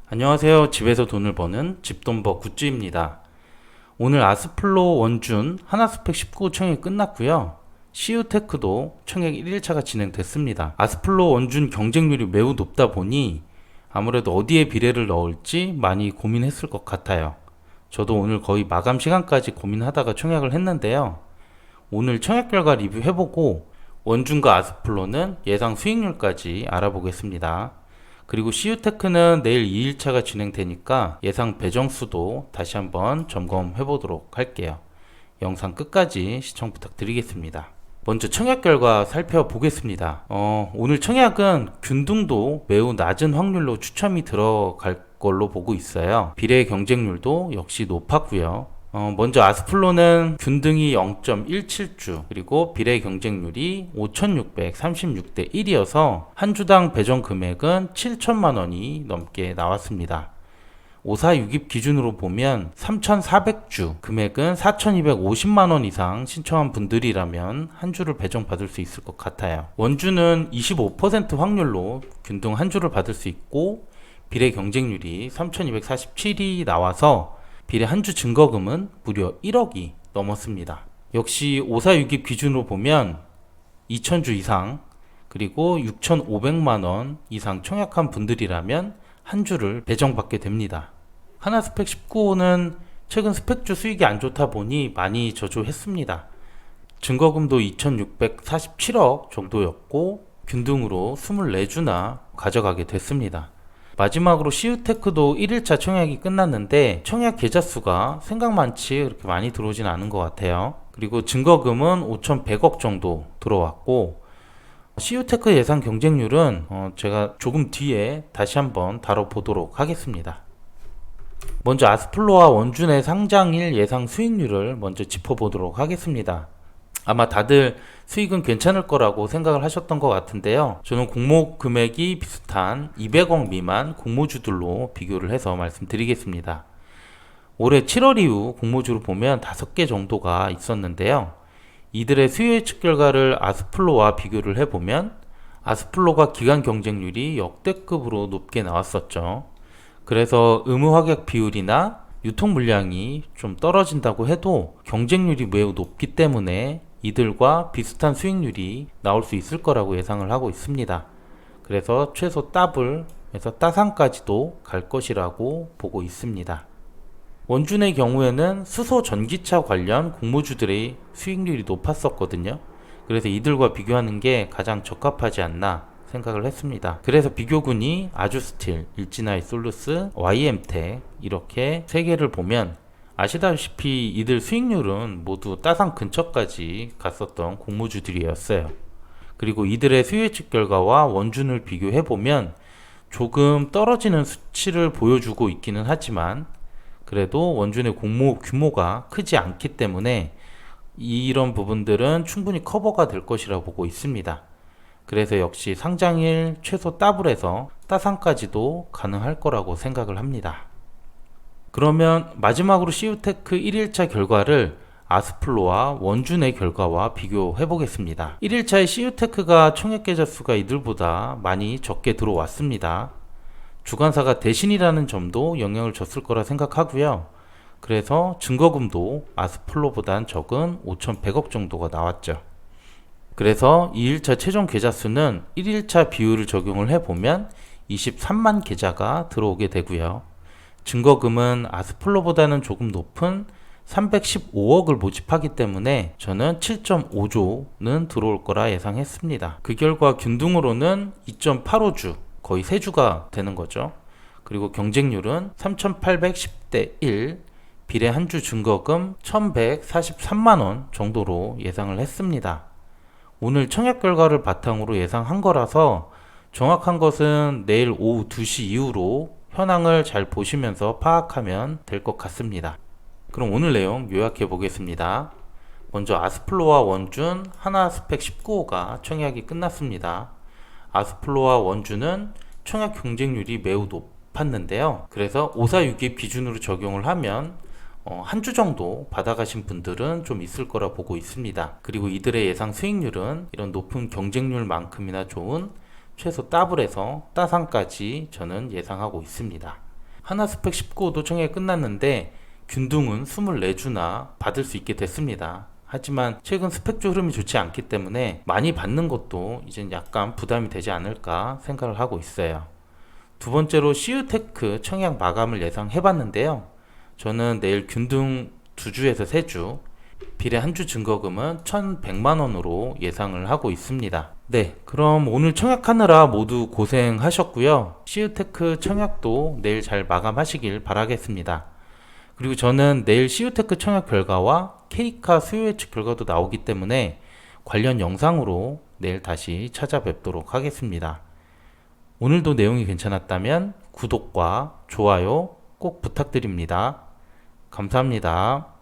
안녕하세요. 집에서 돈을 버는 집돈버 굿즈입니다. 오늘 아스플로 원준 하나스펙 19 청약이 끝났고요. CU테크도 청약 1일차가 진행됐습니다. 아스플로 원준 경쟁률이 매우 높다 보니 아무래도 어디에 비례를 넣을지 많이 고민했을 것 같아요. 저도 오늘 거의 마감 시간까지 고민하다가 청약을 했는데요. 오늘 청약 결과 리뷰해보고 원준과 아스플로는 예상 수익률까지 알아보겠습니다. 그리고 CU테크는 내일 2일차가 진행되니까 예상 배정수도 다시 한번 점검해 보도록 할게요. 영상 끝까지 시청 부탁드리겠습니다. 먼저 청약 결과 살펴보겠습니다. 오늘 청약은 균등도 매우 낮은 확률로 추첨이 들어갈 걸로 보고 있어요. 비례 경쟁률도 역시 높았고요. 먼저 아스플로는 균등이 0.17주 그리고 비례 경쟁률이 5636대 1이어서 한 주당 배정 금액은 7천만 원이 넘게 나왔습니다. 546입 기준으로 보면 3400주 금액은 4250만 원 이상 신청한 분들이라면 한 주를 배정받을 수 있을 것 같아요. 원주는 25% 확률로 균등 한 주를 받을 수 있고 비례 경쟁률이 3247이 나와서 비례 한 주 증거금은 무려 1억이 넘었습니다. 역시 546입 기준으로 보면 2000주 이상 그리고 6500만원 이상 청약한 분들이라면 한 주를 배정받게 됩니다. 하나스펙 19는 최근 스펙주 수익이 안 좋다 보니 많이 저조했습니다. 증거금도 2647억 정도였고 균등으로 24주나 가져가게 됐습니다. 마지막으로 CU테크도 1일차 청약이 끝났는데 청약 계좌 수가 생각만치 그렇게 많이 들어오진 않은 것 같아요. 그리고 증거금은 5,100억 정도 들어왔고 CU테크 예상 경쟁률은 제가 조금 뒤에 다시 한번 다뤄보도록 하겠습니다. 먼저 아스플로와 원준의 상장일 예상 수익률을 먼저 짚어보도록 하겠습니다. 아마 다들 수익은 괜찮을 거라고 생각을 하셨던 것 같은데요. 저는 공모 금액이 비슷한 200억 미만 공모주들로 비교를 해서 말씀드리겠습니다. 올해 7월 이후 공모주를 보면 5개 정도가 있었는데요. 이들의 수요 예측 결과를 아스플로와 비교를 해보면 아스플로가 기간 경쟁률이 역대급으로 높게 나왔었죠. 그래서 의무 확약 비율이나 유통 물량이 좀 떨어진다고 해도 경쟁률이 매우 높기 때문에 이들과 비슷한 수익률이 나올 수 있을 거라고 예상을 하고 있습니다. 그래서 최소 더블에서 따상까지도 갈 것이라고 보고 있습니다. 원준의 경우에는 수소 전기차 관련 공모주들의 수익률이 높았었거든요. 그래서 이들과 비교하는 게 가장 적합하지 않나 생각을 했습니다. 그래서 비교군이 아주스틸, 일진아이 솔루스, YM텍 이렇게 세 개를 보면 아시다시피 이들 수익률은 모두 따상 근처까지 갔었던 공모주들이었어요. 그리고 이들의 수요 예측 결과와 원준을 비교해보면 조금 떨어지는 수치를 보여주고 있기는 하지만 그래도 원준의 공모 규모가 크지 않기 때문에 이런 부분들은 충분히 커버가 될 것이라 보고 있습니다. 그래서 역시 상장일 최소 더블에서 따상까지도 가능할 거라고 생각을 합니다. 그러면 마지막으로 CU테크 1일차 결과를 아스플로와 원준의 결과와 비교해 보겠습니다. 1일차에 CU테크가 청약 계좌 수가 이들보다 많이 적게 들어왔습니다. 주관사가 대신이라는 점도 영향을 줬을 거라 생각하고요. 그래서 증거금도 아스플로보단 적은 5,100억 정도가 나왔죠. 그래서 2일차 최종 계좌 수는 1일차 비율을 적용을 해보면 23만 계좌가 들어오게 되고요. 증거금은 아스플로보다는 조금 높은 315억을 모집하기 때문에 저는 7.5조는 들어올 거라 예상했습니다. 그 결과 균등으로는 2.85주, 거의 3주가 되는 거죠. 그리고 경쟁률은 3,810대 1, 비례 한 주 증거금 1,143만원 정도로 예상을 했습니다. 오늘 청약 결과를 바탕으로 예상한 거라서 정확한 것은 내일 오후 2시 이후로 현황을 잘 보시면서 파악하면 될 것 같습니다. 그럼 오늘 내용 요약해 보겠습니다. 먼저 아스플로와 원준 하나스펙 19호가 청약이 끝났습니다. 아스플로와 원준은 청약 경쟁률이 매우 높았는데요. 그래서 546입 기준으로 적용을 하면 한 주 정도 받아가신 분들은 좀 있을 거라 보고 있습니다. 그리고 이들의 예상 수익률은 이런 높은 경쟁률만큼이나 좋은 최소 더블에서 따상까지 저는 예상하고 있습니다. 하나스펙 19도 청약이 끝났는데 균등은 24주나 받을 수 있게 됐습니다. 하지만 최근 스펙주 흐름이 좋지 않기 때문에 많이 받는 것도 이젠 약간 부담이 되지 않을까 생각을 하고 있어요. 두 번째로 CU테크 청약 마감을 예상해 봤는데요. 저는 내일 균등 2주에서 3주, 비례 한 주 증거금은 1,100만원으로 예상을 하고 있습니다. 네, 그럼 오늘 청약하느라 모두 고생하셨고요. CU테크 청약도 내일 잘 마감하시길 바라겠습니다. 그리고 저는 내일 CU테크 청약 결과와 K카 수요 예측 결과도 나오기 때문에 관련 영상으로 내일 다시 찾아뵙도록 하겠습니다. 오늘도 내용이 괜찮았다면 구독과 좋아요 꼭 부탁드립니다. 감사합니다.